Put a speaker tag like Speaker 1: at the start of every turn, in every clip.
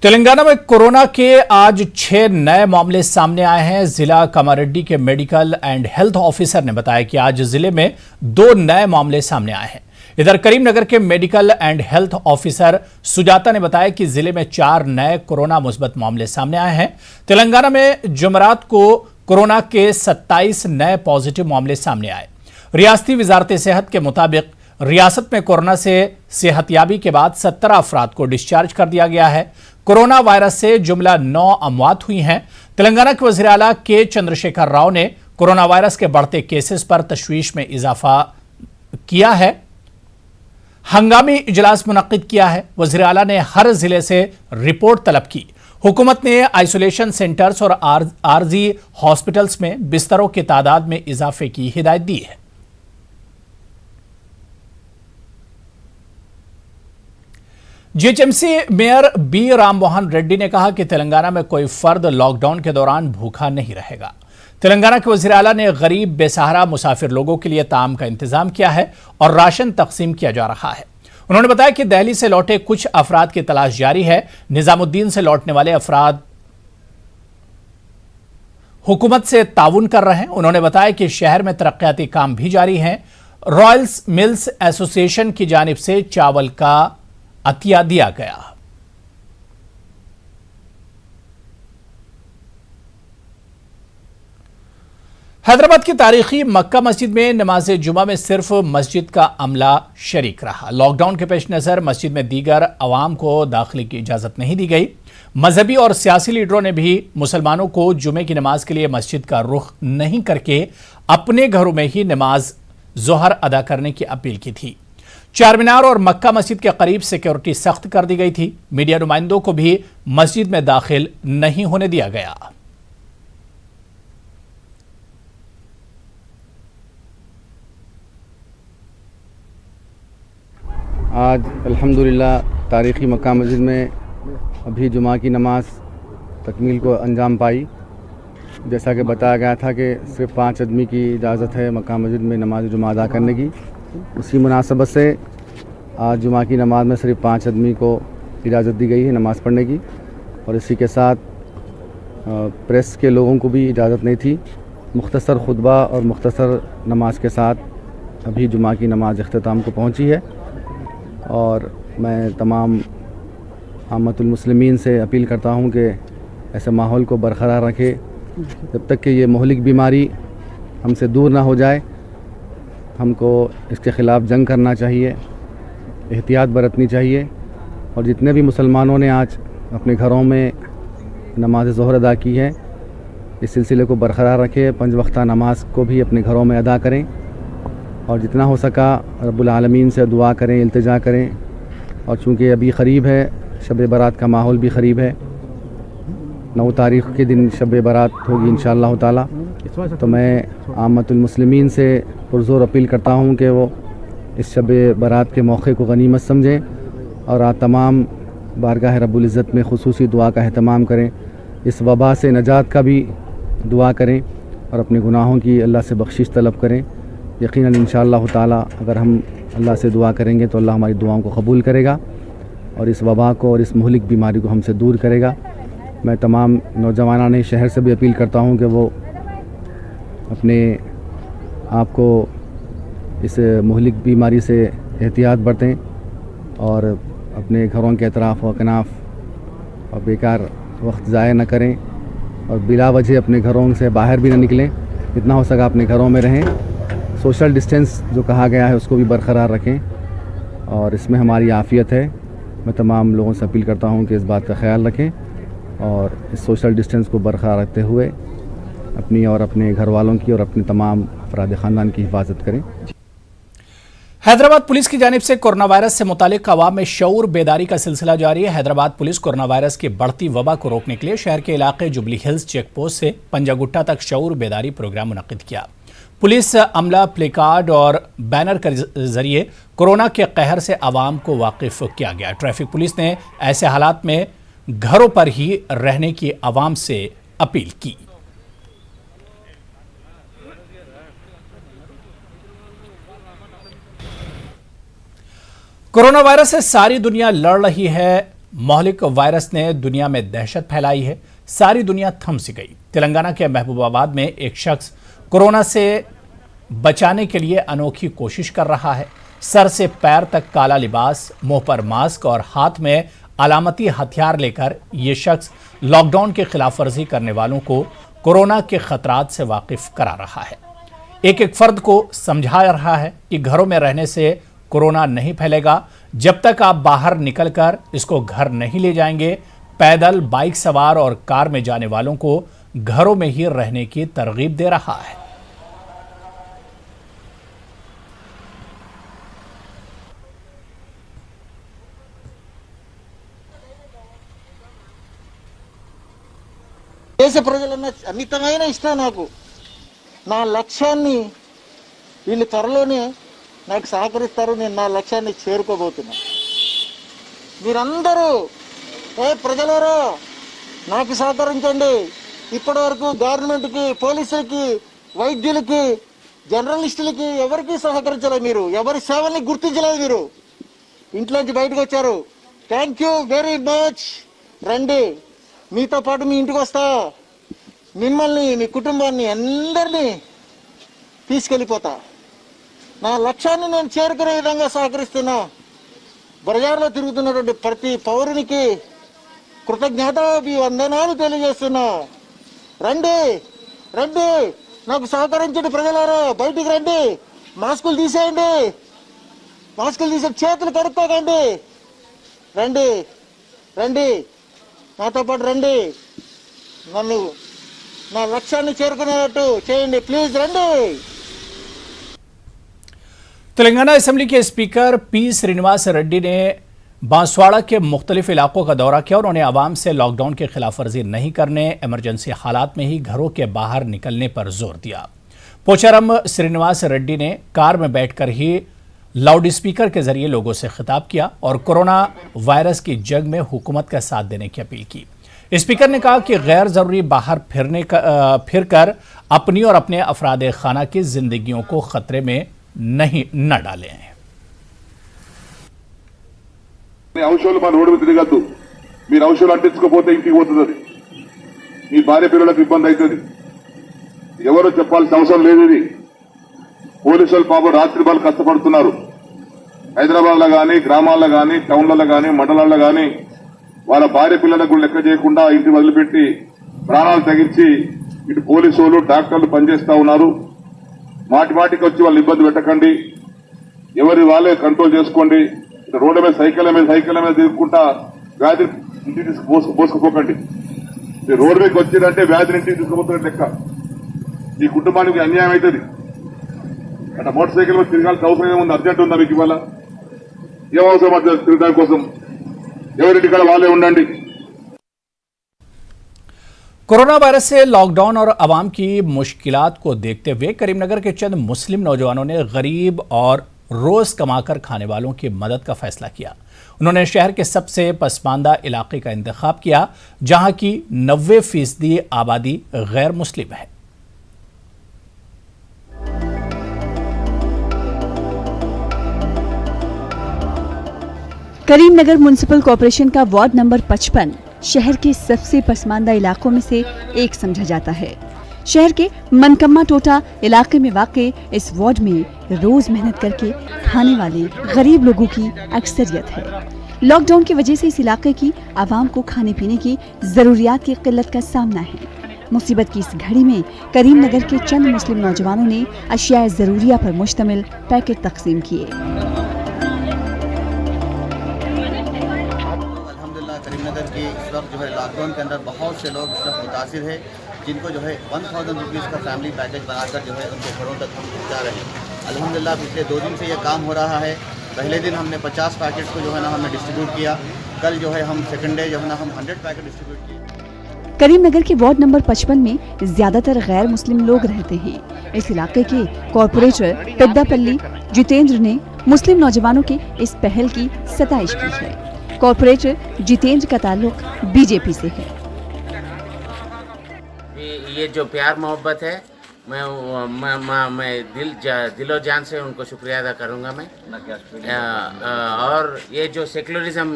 Speaker 1: तेलंगाना में कोरोना के आज 6 नए मामले सामने आए हैं। जिला कामारेड्डी के मेडिकल एंड हेल्थ ऑफिसर ने बताया कि आज जिले में 2 नए मामले सामने आए हैं। इधर करीमनगर के medical and health officer Sujata ने बताया कि जिले में 4 नए कोरोना मुस्बत मामले सामने आए हैं। तेलंगाना में जुमेरात को कोरोना के 27 नए पॉजिटिव मामले सामने आए। रियासती वजारत सेहत के मुताबिक रियासत में कोरोना से सेहतयाबी के बाद 17 अफराद को डिस्चार्ज कर दिया गया है। कोरोना वायरस से जुमला 9 अमवात हुई हैं। तेलंगाना के वज़ीर आला के चंद्रशेखर राव ने कोरोना वायरस के बढ़ते केसेस पर तशवीश में इजाफा किया है। हंगामी इजलास मुनक्किद किया है। वज़ीर आला ने हर जिले से रिपोर्ट तलब की। हुकूमत ने आइसोलेशन सेंटर्स और आरजी हॉस्पिटल्स में बिस्तरों की तादाद में इजाफे की हिदायत दी है। G H M C mayor B Ram Mohan Reddy ने कहा कि तेलंगाना में कोई फर्द लॉकडाउन के दौरान भूखा नहीं रहेगा। तेलंगाना के वज़ीर आला ने गरीब बेसहारा मुसाफिर लोगों के लिए ताम का इंतजाम किया है और राशन तकसीम किया जा रहा है। उन्होंने बताया कि दिल्ली से लौटे कुछ अफराद की तलाश जारी है। निजामुद्दीन से लौटने वाले अफराद हुकूमत से ताउन कर रहे हैं। उन्होंने बताया कि शहर में तरक्याती काम भी जारी हैं। रॉयल्स मिल्स एसोसिएशन की जानिब से चावल का अतिया दिया गया। हैदराबाद की तारीखी मक्का मस्जिद में नमाज जुमा में सिर्फ मस्जिद का अमला शरीक रहा। लॉकडाउन के पेश नज़र मस्जिद में दीगर अवाम को दाखिले की इजाज़त नहीं दी गई। मजहबी और सियासी लीडरों ने भी मुसलमानों को जुमे की नमाज के लिए मस्जिद का रुख नहीं करके अपने घरों में ही नमाज ज़ोहर अदा करने की अपील की थी। चार मीनार और मक्का मस्जिद के करीब सिक्योरिटी सख्त कर दी गई थी। मीडिया नुमाइंदों को भी मस्जिद में दाखिल नहीं होने दिया गया।
Speaker 2: आज अल्हम्दुलिल्लाह तारीख़ी मक्का मस्जिद में अभी जुमा की नमाज तकमील को अंजाम पाई। जैसा कि बताया गया था कि सिर्फ 5 आदमी की इजाज़त है मक्का मस्जिद में नमाज जुमा अदा करने की। उसी मुनासबत से आज जुमा की नमाज में सिर्फ 5 आदमी को इजाज़त दी गई है नमाज़ पढ़ने की, और इसी के साथ प्रेस के लोगों को भी इजाज़त नहीं थी। मुख्तसर खुतबा और मुख्तसर नमाज के साथ अभी जुमा की नमाज इख्तिताम को पहुंची है। और मैं तमाम आमतुल मुस्लिमीन से अपील करता हूं कि ऐसे माहौल को बरकरार रखें जब तक कि ये महलिक बीमारी हमसे दूर ना हो जाए। हमको इसके ख़िलाफ़ जंग करना चाहिए, एहतियात बरतनी चाहिए। और जितने भी मुसलमानों ने आज अपने घरों में नमाज ज़ोहर अदा की है, इस सिलसिले को बरकरार रखें। 5 वक्ता नमाज को भी अपने घरों में अदा करें और जितना हो सका रब्बुल आलमीन से दुआ करें, इल्तिजा करें। और चूँकि अभी क़रीब है, शब बारात का माहौल भी क़रीब है। 9 तारीख़ के दिन शब बारात होगी इंशाअल्लाह ताला। तो मैं आमतुल मुस्लिमीन से पुरज़ोर अपील करता हूँ कि वो इस शब बारात के मौके को गनीमत समझें और आज तमाम बारगाह रब्बुल इज़्ज़त में खुसूसी दुआ का अहतमाम करें। इस वबा से नजात का भी दुआ करें और अपने गुनाहों की अल्लाह से बख्शिश तलब करें। यकीनन इंशाअल्लाह ताला अगर हम अल्लाह से दुआ करेंगे तो अल्लाह हमारी दुआओं को कबूल करेगा और इस वबा को और इस महलिक बीमारी को हमसे दूर करेगा। मैं तमाम नौजवानान शहर से भी अपील करता हूँ कि वो अपने आप को इस महलिक बीमारी से एहतियात बरतें और अपने घरों के अतराफ़ व कनाफ और बेकार वक्त ज़ाया न करें और बिला वजह अपने घरों से बाहर भी न निकलें। जितना हो सका अपने घरों में रहें। सोशल डिस्टेंस जो कहा गया है उसको भी बरकरार रखें और इसमें हमारी आफ़ियत है। मैं तमाम लोगों से अपील करता हूँ कि इस बात का ख्याल रखें और इस सोशल डिस्टेंस को बरकरार रखते हुए अपनी और अपने घर वालों की और अपने तमाम अफराद ख़ानदान की हिफाजत करें।
Speaker 1: हैदराबाद पुलिस की जानिब से कोरोना वायरस से मुतालिक अवाम में शऊर बेदारी का सिलसिला जारी है। हैदराबाद पुलिस कोरोना वायरस की बढ़ती वबा को रोकने के लिए शहर के इलाके जुबली हिल्स चेक पोस्ट से पंजागुट्टा तक शऊर बेदारी प्रोग्राम मुनक्किद किया। पुलिस अमला प्लेकार्ड और बैनर के जरिए कोरोना के कहर से अवाम को वाकिफ किया गया। ट्रैफिक पुलिस ने ऐसे हालात में घरों पर ही रहने की अवाम से अपील की। कोरोना वायरस से सारी दुनिया लड़ रही है। मौलिक वायरस ने दुनिया में दहशत फैलाई है। सारी दुनिया थम सी गई। तेलंगाना के महबूबाबाद में एक शख्स कोरोना से बचाने के लिए अनोखी कोशिश कर रहा है। सर से पैर तक काला लिबास, मुंह पर मास्क और हाथ में अलामती हथियार लेकर ये शख्स लॉकडाउन की खिलाफ वर्जी करने वालों को कोरोना के खतरात से वाकिफ करा रहा है। एक एक फर्द को समझा रहा है कि घरों में रहने से कोरोना नहीं फैलेगा। जब तक आप बाहर निकलकर इसको घर नहीं ले जाएंगे, पैदल, बाइक सवार और कार में जाने वालों को घरों में ही रहने की तरगीब दे रहा है।
Speaker 3: దేశ ప్రజలన్న అమితమైన ఇష్టం నాకు. నా లక్ష్యాన్ని వీళ్ళు త్వరలోనే నాకు సహకరిస్తారు. నేను నా లక్ష్యాన్ని చేరుకోబోతున్నా. మీరందరూ ప్రజలారా నాకు సహకరించండి. ఇప్పటి వరకు గవర్నమెంట్కి, పోలీసులకి, వైద్యులకి, జర్నలిస్టులకి ఎవరికి సహకరించలేదు. మీరు ఎవరి సేవల్ని గుర్తించలేదు. మీరు ఇంట్లోంచి బయటకు వచ్చారు. Thank you very much. రండి, మీతో పాటు మీ ఇంటికి వస్తా. మిమ్మల్ని, మీ కుటుంబాన్ని అందరినీ తీసుకెళ్ళిపోతా. నా లక్ష్యాన్ని నేను చేరుకునే విధంగా సహకరిస్తున్నా. బజార్లో తిరుగుతున్నటువంటి ప్రతి పౌరునికి కృతజ్ఞతాభివందనాలు తెలియజేస్తున్నా. రండి, రండి, నాకు సహకరించండి ప్రజలారా. బయటికి రండి, మాస్కులు తీసేయండి, మాస్కులు తీసే చేతులు కడుక్కోకండి. రండి, రండి, నాతో పాటు రండి. నన్ను నా లక్ష్యాన్ని చేరుకునేటట్టు చేయండి. ప్లీజ్ రండి.
Speaker 1: तेलंगाना असेंबली के स्पीकर पी श्रीनिवास रेड्डी ने बांसवाड़ा के मुख्तलिफ इलाकों का दौरा किया और उन्होंने आवाम से लॉकडाउन की खिलाफ वर्जी नहीं करने, इमरजेंसी हालात में ही घरों के बाहर निकलने पर जोर दिया। पोचारम श्रीनिवास रेड्डी ने कार में बैठकर ही लाउड स्पीकर के जरिए लोगों से खिताब किया और कोरोना वायरस की जंग में हुकूमत का साथ देने की अपील की। स्पीकर ने कहा कि गैर जरूरी बाहर फिरकर अपनी और अपने अफराद खाना की जिंदगियों को खतरे में न डालें।
Speaker 4: ఔషధాలు మన రోడ్డు మీద తిరగద్దు. మీరు ఔషధాలు అంటించుకోపోతే ఇంటికి పోతుంది. మీ భార్య పిల్లలకు ఇబ్బంది అవుతుంది. ఎవరో చెప్పాల్సిన అవసరం లేదు. ఇది పోలీసులు పాపం రాత్రి వాళ్ళు కష్టపడుతున్నారు. హైదరాబాద్లో కానీ, గ్రామాల్లో కానీ, టౌన్లలో కానీ, మండలాల్లో కానీ వాళ్ళ భార్య పిల్లలకు కూడా లెక్క చేయకుండా ఇంటి వదిలిపెట్టి ప్రాణాలు తెగించి ఇటు పోలీసు వాళ్ళు, డాక్టర్లు పనిచేస్తా ఉన్నారు. మాటి మాటికి వచ్చి వాళ్ళు ఇబ్బంది పెట్టకండి. ఎవరి వాళ్ళే కంట్రోల్ చేసుకోండి. రోడ్ల మీద సైకిల్ మీద తిరుగుకుంటా వ్యాధి ఇంటికి పోసుకుపోకండి. మీరు రోడ్డు మీదకి వచ్చిందంటే వ్యాధిని ఇంటికి తీసుకుపోతున్నట్టు లెక్క. మీ కుటుంబానికి అన్యాయం అవుతుంది. అట్లా మోటార్ సైకిల్ మీద తిరగాల్సిన అవసరం ఏముంది? అర్జెంట్ ఉందా మీకు? ఇవాళ ఏం అవసరం అంటే తిరగడానికి కోసం ఎవరింటికాడ వాళ్ళే ఉండండి.
Speaker 1: कोरोना वायरस से लॉकडाउन और आवाम की मुश्किलात को देखते हुए करीमनगर के चंद मुस्लिम नौजवानों ने गरीब और रोज कमाकर खाने वालों की मदद का फैसला किया। उन्होंने शहर के सबसे पसमानदा इलाके का इंतखाब किया जहां की 90% आबादी गैर मुस्लिम है।
Speaker 5: करीमनगर म्युनिसिपल कॉरपोरेशन का वार्ड नंबर 55 शहर के सबसे पसमानदा इलाकों में से एक समझा जाता है। शहर के मनकम्मा टोटा इलाके में वाक़े इस वार्ड में रोज मेहनत करके खाने वाले गरीब लोगों की अक्सरियत है। लॉकडाउन की वजह से इस इलाके की आवाम को खाने पीने की जरूरियात की किल्लत का सामना है। मुसीबत की इस घड़ी में करीमनगर के चंद मुस्लिम नौजवानों ने अशिया ज़रूरिया पर मुश्तमिल पैकेट तकसीम किए।
Speaker 6: करीमनगर के इस वक्त जो है लॉकडाउन के अंदर बहुत से लोग इस वक्त मुतासिर है, जिनको जो है 1000 रुपीज़ का फैमिली पैकेज बनाकर जो है उनके घरों तक हम पहुँचा रहे हैं। अल्हम्दुलिल्लाह पिछले 2 दिन से ये काम हो रहा है। पहले दिन हमने 50 पैकेट्स को जो है ना हमने डिस्ट्रीब्यूट किया। कल जो है हम सेकंड डे जो है ना हम 100 पैकेट डिस्ट्रीब्यूट किए।
Speaker 5: करीमनगर के वार्ड नंबर 55 में ज्यादातर गैर मुस्लिम लोग रहते हैं। इस इलाके के कॉरपोरेटर पेद्दापल्ली जितेंद्र ने मुस्लिम नौजवानों के इस पहल की सताइश की है। कॉरपोरेटर जितेंद्र का ताल्लुक बीजेपी से है।
Speaker 7: ये जो प्यार मोहब्बत है मैं दिलो जान से उनको शुक्रिया अदा करूँगा मैं। और ये जो सेक्युलरिज्म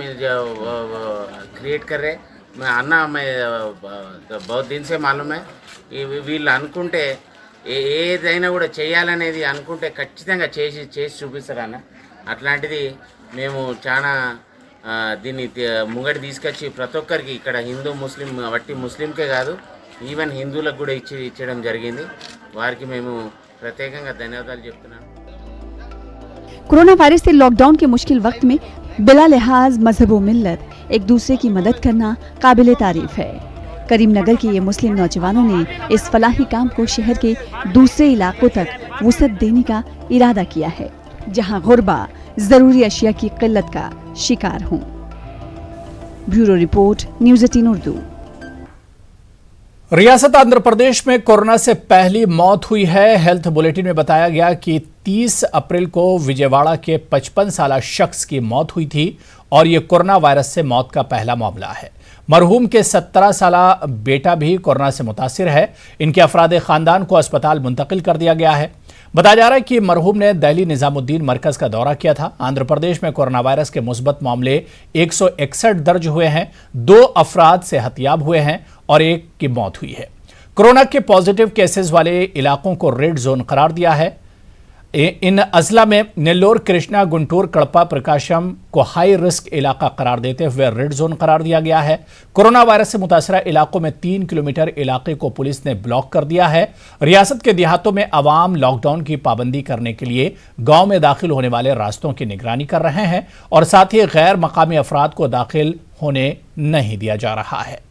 Speaker 7: क्रिएट कर रहे मैं अन्ना मैं बहुत दिन से मालूम है వీళ్ళు అనుకుంటే ఏదైనా కూడా చేయాలనేది అనుకుంటే ఖచ్చితంగా చేసి చూపిస్తారన్న అట్లాంటిది మేము చాలా దీన్ని ముంగడి తీసుకొచ్చి ప్రతి ఒక్కరికి ఇక్కడ హిందూ ముస్లిం వట్టి ముస్లింకే కాదు ఈవెన్ హిందువులకు కూడా ఇచ్చడం జరిగింది వారికి మేము ప్రత్యేకంగా ధన్యవాదాలు చెప్తున్నాను।
Speaker 5: कोरोना वायरस से लॉकडाउन के मुश्किल वक्त में बिला लिहाज मजहब व मिल्लत एक दूसरे की मदद करना काबिल तारीफ है। करीमनगर के ये मुस्लिम नौजवानों ने इस फलाही काम को शहर के दूसरे इलाकों तक वुसअत देने का इरादा किया है, जहां गुरबा जरूरी अशिया की किल्लत का शिकार हों। Bureau report, news 18 Urdu.
Speaker 1: रियासत आंध्र प्रदेश में कोरोना से पहली मौत हुई है। हेल्थ बुलेटिन में बताया गया कि 30 अप्रैल को विजयवाड़ा के 55 साला शख्स की मौत हुई थी और ये कोरोना वायरस से मौत का पहला मामला है। मरहूम के 17 साला बेटा भी कोरोना से मुतासिर है। इनके अफराद खानदान को अस्पताल मुंतकिल कर दिया गया है। बताया जा रहा है कि मरहूम ने दिल्ली निजामुद्दीन मरकज का दौरा किया था। आंध्र प्रदेश में कोरोना वायरस के मुस्बत मामले 161 दर्ज हुए हैं। 2 अफराद सेहतयाब हुए हैं और 1 की मौत हुई है। कोरोना के पॉजिटिव केसेस वाले इलाकों को रेड जोन करार दिया है। इन अजला में नेल्लोर, कृष्णा, गुंटूर, कड़पा, प्रकाशम को हाई रिस्क इलाका करार देते हुए रेड जोन करार दिया गया है। कोरोना वायरस से मुतासरा इलाकों में 3 किलोमीटर इलाके को पुलिस ने ब्लॉक कर दिया है। रियासत के देहातों में अवाम लॉकडाउन की पाबंदी करने के लिए गांव में दाखिल होने वाले रास्तों की निगरानी कर रहे हैं और साथ ही गैर मकामी अफराद को दाखिल होने नहीं दिया जा रहा है।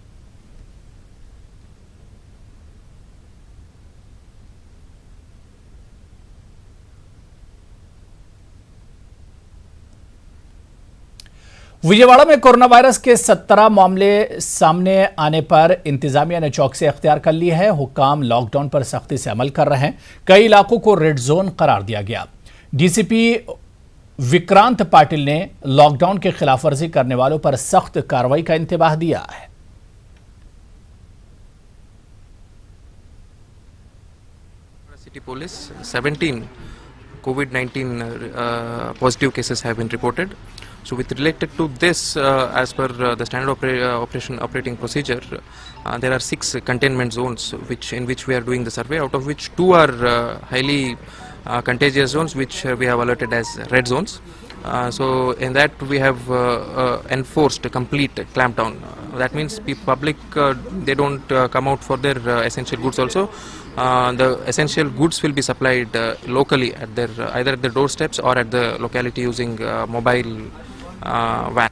Speaker 1: विजयवाड़ा में कोरोना वायरस के 17 मामले सामने आने पर इंतजामिया ने चौकसी अख्तियार कर ली है। हुक्काम लॉकडाउन पर सख्ती से अमल कर रहे हैं। कई इलाकों को रेड जोन करार दिया गया। डीसीपी विक्रांत पाटिल ने लॉकडाउन के खिलाफ वर्जी करने वालों पर सख्त कार्रवाई का इंतबाह दिया है।
Speaker 8: City Police 17 COVID-19 positive cases have been reported. So with related to this, as per the standard operating procedure, there are 6 containment zones in which we are doing the survey, out of which 2 are highly contagious zones, which we have alerted as red zones. So in that we have enforced a complete clampdown. That means public they don't come out for their essential goods also. The essential goods will be supplied locally at their either at their doorsteps or at the locality using mobile van.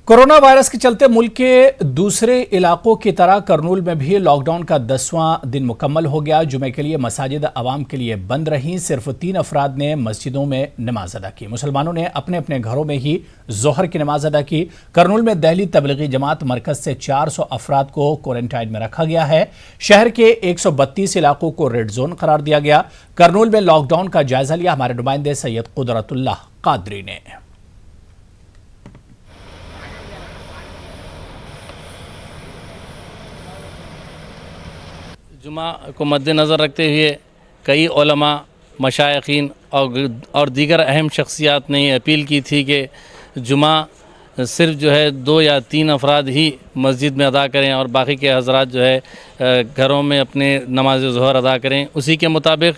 Speaker 1: Corona virus के चलते मुल्क के दूसरे इलाकों की तरह करनूल में भी लॉकडाउन का 10वां दिन मुकम्मल हो गया। जुमे के लिए मसाजिद आवाम के लिए बंद रहीं। सिर्फ 3 अफराद ने मस्जिदों में नमाज अदा की। मुसलमानों ने अपने अपने घरों में ही जोहर की नमाज अदा की। करनूल में दिल्ली तबलीगी जमात मरकज से 400 अफराद को क्वारंटाइन में रखा गया है। शहर के 132 इलाकों को रेड जोन करार दिया गया। करनूल में लॉकडाउन का जायजा लिया हमारे नुमाइंदे सैयद कुदरतुल्लाह कादरी ने।
Speaker 9: जुमा को मद्देनज़र रखते हुए कई उलमा, मशाइखीन और दीगर अहम शख्सियात ने अपील की थी कि जुमा सिर्फ जो है 2 या 3 अफराद ही मस्जिद में अदा करें और बाकी के हज़रात जो है घरों में अपने नमाज ज़ोहर अदा करें। उसी के मुताबिक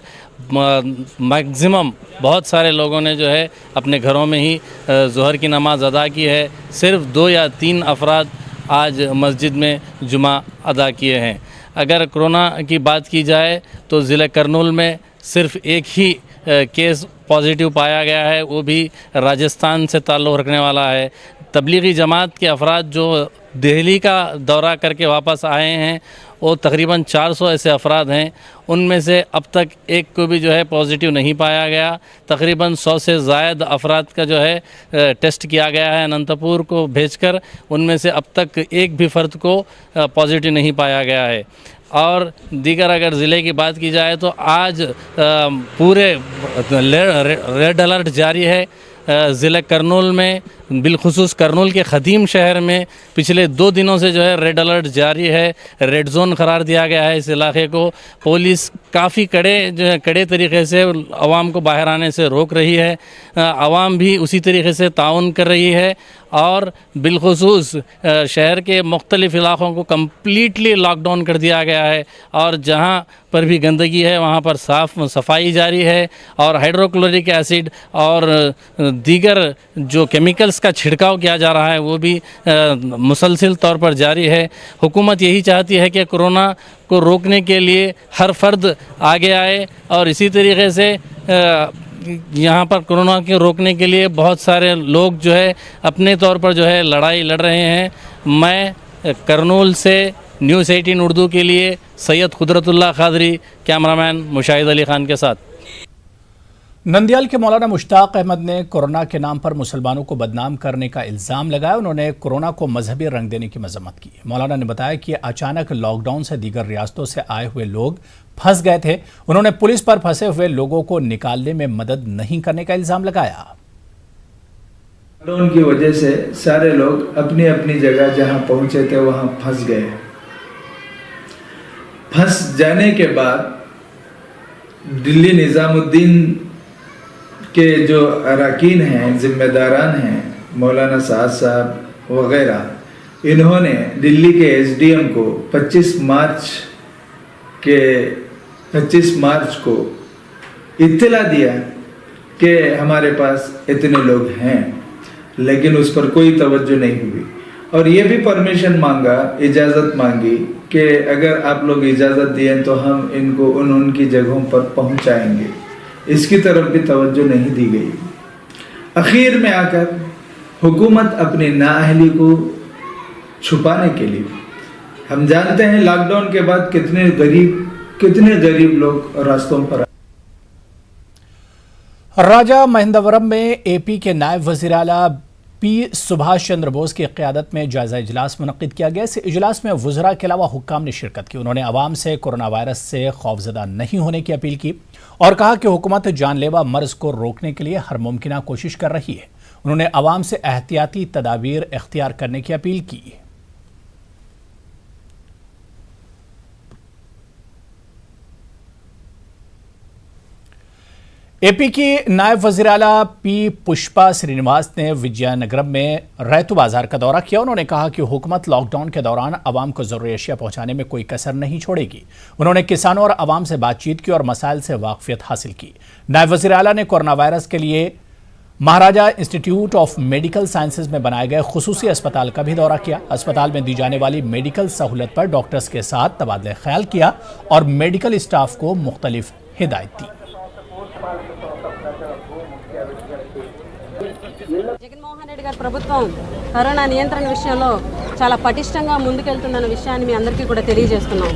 Speaker 9: मैक्सिमम बहुत सारे लोगों ने जो है अपने घरों में ही ज़ोहर की नमाज अदा की है। सिर्फ 2 या 3 अफराद आज मस्जिद में जुमा अदा किए हैं। अगर कोरोना की बात की जाए तो ज़िला करनूल में सिर्फ एक ही केस पॉजिटिव पाया गया है, वो भी राजस्थान से ताल्लुक़ रखने वाला है। तबलीगी जमात के अफराद जो दिल्ली का दौरा करके वापस आए हैं वो तकरीबन 400 ऐसे अफराद हैं। उनमें से अब तक एक को भी जो है पॉजिटिव नहीं पाया गया। तकरीबन 100 से ज़ायद अफराद का जो है टेस्ट किया गया है अनंतपुर को भेजकर। उनमें से अब तक एक भी फ़र्द को पॉजिटिव नहीं पाया गया है। और दीगर अगर ज़िले की बात की जाए तो आज पूरे रेड अलर्ट जारी है। ज़िला करनूल में बिलखुसूस करनूल के ख़दीम शहर में पिछले 2 दिनों से जो है रेड अलर्ट जारी है, रेड जोन करार दिया गया है इस इलाके को। पुलिस काफ़ी कड़े तरीके से आवाम को बाहर आने से रोक रही है, आवाम भी उसी तरीके से ताउन कर रही है और बिलखुसूस शहर के मुख्तलिफ़ इलाक़ों को कम्प्लीटली लॉकडाउन कर दिया गया है और जहाँ पर भी गंदगी है वहाँ पर सफाई जारी है और हाइड्रोक्लोरिक एसिड और दीगर जो केमिकल्स का छिड़काव किया जा रहा है वो भी मुसलसिल तौर पर जारी है। हुकूमत यही चाहती है कि कोरोना को रोकने के लिए हर फर्द आगे आए और इसी तरीके से यहाँ पर कोरोना के रोकने के लिए बहुत सारे लोग जो है अपने तौर पर जो है लड़ाई लड़ रहे हैं। मैं करनूल से न्यूज़ 18 उर्दू के लिए सैयद कुदरतुल्लाह खादरी, कैमरामैन मुशाहिद अली खान के साथ।
Speaker 1: नंदियाल के मौलाना मुश्ताक अहमद ने कोरोना के नाम पर मुसलमानों को बदनाम करने का इल्ज़ाम लगाया। उन्होंने कोरोना को मजहबी रंग देने की मजम्मत की। मौलाना ने बताया कि अचानक लॉकडाउन से दीगर रियासतों से आए हुए लोग फंस गए थे। उन्होंने पुलिस पर फंसे हुए लोगों को निकालने में मदद नहीं करने का इल्ज़ाम लगाया।
Speaker 10: लॉकडाउन की वजह से सारे लोग अपनी अपनी जगह जहां पहुंचे थे वहां फंस गए। फंस जाने के बाद दिल्ली निज़ामुद्दीन के जो अरकान हैं, जिम्मेदारान हैं, मौलाना साद साहब वगैरह, इन्होंने दिल्ली के एसडीएम को 25 मार्च को इत्तला दिया कि हमारे पास इतने लोग हैं, लेकिन उस पर कोई तवज्जो नहीं हुई और ये भी परमिशन मांगा, इजाज़त मांगी कि अगर आप लोग इजाज़त दिए तो हम इनको उनकी जगहों पर पहुंचाएंगे। इसकी तरफ भी तवज्जो नहीं दी गई। आखिर में आकर हुकूमत अपनी नाअहली को छुपाने के लिए, हम जानते हैं लॉकडाउन के बाद कितने गरीब लोग रास्तों पर।
Speaker 1: राजा महेंद्रवरम में एपी के नायब वज़ीर आला पी सुभाष चंद्र बोस की क़यादत में जायज़ा इजलास मुनक़्क़िद किया गया। इस इजलास में वज़रा के अलावा हुक्काम ने शिरकत की। उन्होंने आवाम से कोरोना वायरस से खौफज़दा नहीं होने की अपील की और कहा कि हुकूमत जानलेवा मर्ज़ को रोकने के लिए हर मुमकिन कोशिश कर रही है। उन्होंने आवाम से एहतियाती तदाबीर इख्तियार करने की अपील की। एपी की नायब वज़ीर आला पी पुष्पा श्रीनिवास ने विजयनगरम में रैतु बाजार का दौरा किया। उन्होंने कहा कि हुकूमत लॉकडाउन के दौरान आवाम को ज़रूरी अशिया पहुंचाने में कोई कसर नहीं छोड़ेगी। उन्होंने किसानों और आवाम से बातचीत की और मसाइल से वाकफियत हासिल की। नायब वज़ीर आला ने कोरोना वायरस के लिए महाराजा इंस्टीट्यूट ऑफ मेडिकल साइंसेज में बनाए गए खुसूसी अस्पताल का भी दौरा किया। अस्पताल में दी जाने वाली मेडिकल सहूलत पर डॉक्टर्स के साथ तबादला ख्याल किया और मेडिकल स्टाफ को मुख्तलिफ हिदायत दी।
Speaker 11: జగన్మోహన్ రెడ్డి గారి ప్రభుత్వం కరోనా నియంత్రణ విషయంలో చాలా పటిష్టంగా ముందుకెళ్తుందన్న విషయాన్ని మీ అందరికీ కూడా తెలియజేస్తున్నాం.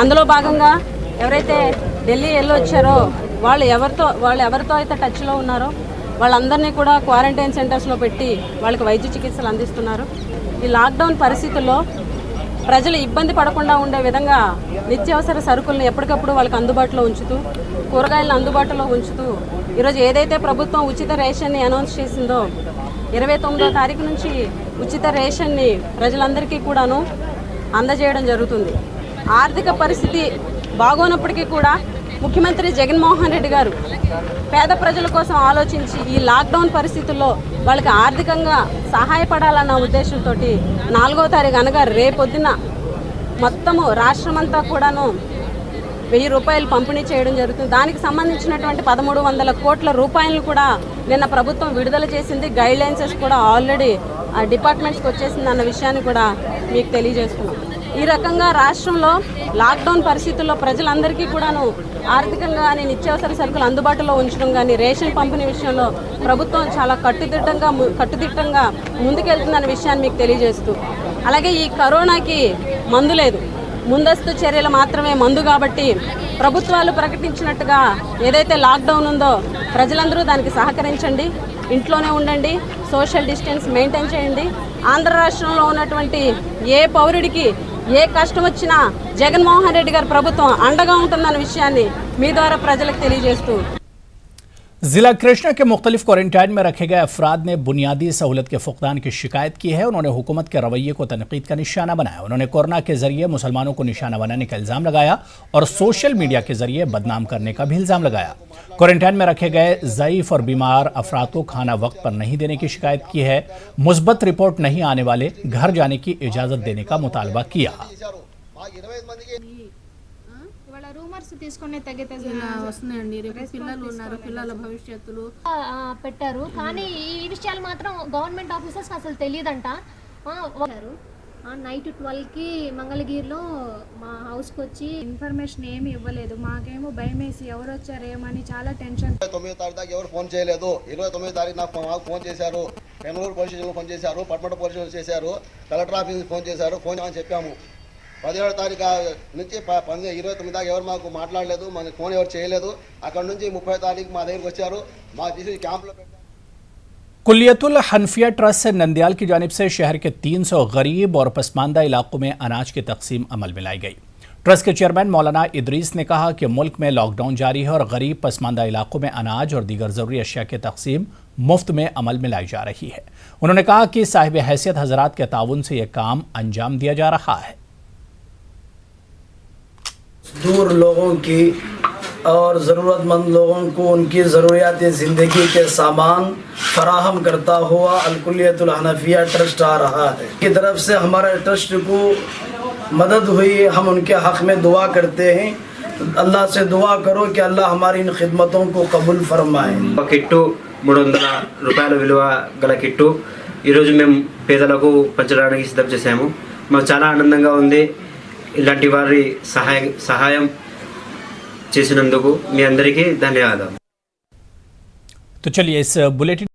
Speaker 11: అందులో భాగంగా ఎవరైతే ఢిల్లీ వెళ్ళొచ్చారో వాళ్ళు ఎవరితో అయితే టచ్లో ఉన్నారో వాళ్ళందరినీ కూడా క్వారంటైన్ సెంటర్స్లో పెట్టి వాళ్ళకి వైద్య చికిత్సలు అందిస్తున్నారు. ఈ లాక్డౌన్ పరిస్థితుల్లో ప్రజలు ఇబ్బంది పడకుండా ఉండే విధంగా నిత్యావసర సరుకులను ఎప్పటికప్పుడు వాళ్ళకి అందుబాటులో ఉంచుతూ, కూరగాయలను అందుబాటులో ఉంచుతూ, ఈరోజు ఏదైతే ప్రభుత్వం ఉచిత రేషన్ని అనౌన్స్ చేసిందో 29వ తారీఖు నుంచి ఉచిత రేషన్ని ప్రజలందరికీ కూడాను అందజేయడం జరుగుతుంది. ఆర్థిక పరిస్థితి బాగోనప్పటికీ కూడా ముఖ్యమంత్రి జగన్మోహన్ రెడ్డి గారు పేద ప్రజల కోసం ఆలోచించి ఈ లాక్డౌన్ పరిస్థితుల్లో వాళ్ళకి ఆర్థికంగా సహాయపడాలన్న ఉద్దేశంతో 4వ తారీఖు అనగా రేపొద్దున మొత్తము రాష్ట్రమంతా కూడాను 1000 రూపాయలు పంపిణీ చేయడం జరుగుతుంది. దానికి సంబంధించినటువంటి 1300 కోట్ల రూపాయలను కూడా నిన్న ప్రభుత్వం విడుదల చేసింది. గైడ్ లైన్సెస్ కూడా ఆల్రెడీ డిపార్ట్మెంట్స్కి వచ్చేసింది అన్న విషయాన్ని కూడా మీకు తెలియజేస్తున్నాం. ఈ రకంగా రాష్ట్రంలో లాక్డౌన్ పరిస్థితుల్లో ప్రజలందరికీ కూడాను ఆర్థికంగా కానీ నిత్యావసర సరుకులు అందుబాటులో ఉంచడం కానీ రేషన్ పంపిణీ విషయంలో ప్రభుత్వం చాలా కట్టుదిట్టంగా ముందుకెళ్తుందన్న విషయాన్ని మీకు తెలియజేస్తూ, అలాగే ఈ కరోనాకి మందు లేదు, ముందస్తు చర్యలు మాత్రమే మందు కాబట్టి ప్రభుత్వాలు ప్రకటించినట్టుగా ఏదైతే లాక్డౌన్ ఉందో ప్రజలందరూ దానికి సహకరించండి, ఇంట్లోనే ఉండండి, సోషల్ డిస్టెన్స్ మెయింటైన్ చేయండి. ఆంధ్ర రాష్ట్రంలో ఉన్నటువంటి ఏ పౌరుడికి ఏ కష్టం వచ్చినా జగన్మోహన్ రెడ్డి గారి ప్రభుత్వం అండగా ఉంటుందన్న విషయాన్ని మీ ద్వారా ప్రజలకు తెలియజేస్తూ
Speaker 1: जिला कृष्णा के मुख्तलिफ क्वारंटाइन में रखे गए अफराद ने बुनियादी सहूलत के फुकदान की शिकायत की है। उन्होंने हुकूमत के रवैये को तनकीद का निशाना बनाया। उन्होंने कोरोना के जरिए मुसलमानों को निशाना बनाने का इल्जाम लगाया और सोशल मीडिया के जरिए बदनाम करने का भी इल्जाम लगाया। क्वारंटाइन में रखे गए ज़ईफ और बीमार अफराद को खाना वक्त पर नहीं देने की शिकायत की है। मुस्बत रिपोर्ट नहीं आने वाले घर जाने की इजाज़त देने का मुतालबा किया।
Speaker 12: రూమర్స్ తీసుకునే తగ్గితే వస్తున్నాయండి. రేపు పిల్లలు ఉన్నారు, పిల్లల భవిష్యత్తులు
Speaker 13: పెట్టారు. కానీ ఈ విషయాలు మాత్రం గవర్నమెంట్ ఆఫీసర్స్ అసలు తెలియదంట. నైట్ 12కి మంగళగిరిలో మా హౌస్కి వచ్చి ఇన్ఫర్మేషన్ ఏమి ఇవ్వలేదు. మాకేమో భయం వేసి ఎవరు వచ్చారేమని చాలా టెన్షన్.
Speaker 6: 29 తారీఖు దాకా ఎవరు ఫోన్ చేయలేదు. 29 తారీఖు నాకు ఫోన్ చేశారు. బెంగళూరు పోలీస్ స్టేషన్లో ఫోన్ చేశారు, పట్మట పోలీస్ స్టేషన్లో చేశారు, కలెక్టర్ ఆఫీస్కి ఫోన్ చేశారు. ఫోన్ అని చెప్పాము. 17 తారీఖు నుంచి 29 దాకా ఎవరు మాకు మాట్లాడలేదు, మనకి ఫోన్ ఎవరు చేయలేదు. అక్కడ నుంచి 30 తారీఖు మా దగ్గరికి వచ్చారు. మా తీసి క్యాంప్లో పెట్టారు.
Speaker 1: कुल्लियतुल हनफिया ट्रस्ट से नंदयाल की जानिब से शहर के 300 गरीब और पसमानदा इलाकों में अनाज की तकसीम अमल में लाई गई। ट्रस्ट के चेयरमैन मौलाना इदरीस ने कहा कि मुल्क में लॉकडाउन जारी है और गरीब पसमानदा इलाकों में अनाज और दीगर ज़रूरी अशिया की तकसीम मुफ्त में अमल में लाई जा रही है। उन्होंने कहा कि साहिब हैसियत हजरात के ताउन से यह काम अंजाम दिया जा रहा है।
Speaker 14: दूर लोगों की और ज़रूरतमंद लोगों को उनकी ज़रूरियात ज़िंदगी के सामान फराहम करता हुआ अल-कुल्लियतुल हनफिया ट्रस्ट आ रहा है की तरफ से हमारे ट्रस्ट को मदद हुई। हम उनके हक़ में दुआ करते हैं। अल्लाह से दुआ करो कि अल्लाह हमारी इन खिदमतों को कबूल फरमाए।
Speaker 15: కిట్టు 300 రూపాయల విలువ గల కిట్టు ఈరోజు మేము పేదలకు పంచడానికి సిద్ధం చేశాము. మాకు చాలా ఆనందంగా ఉంది. ఇలాంటి వారి సహాయం చేసినందుకు మీ అందరికీ ధన్యవాదాలు।
Speaker 1: तो चलिए इस बुलेटिन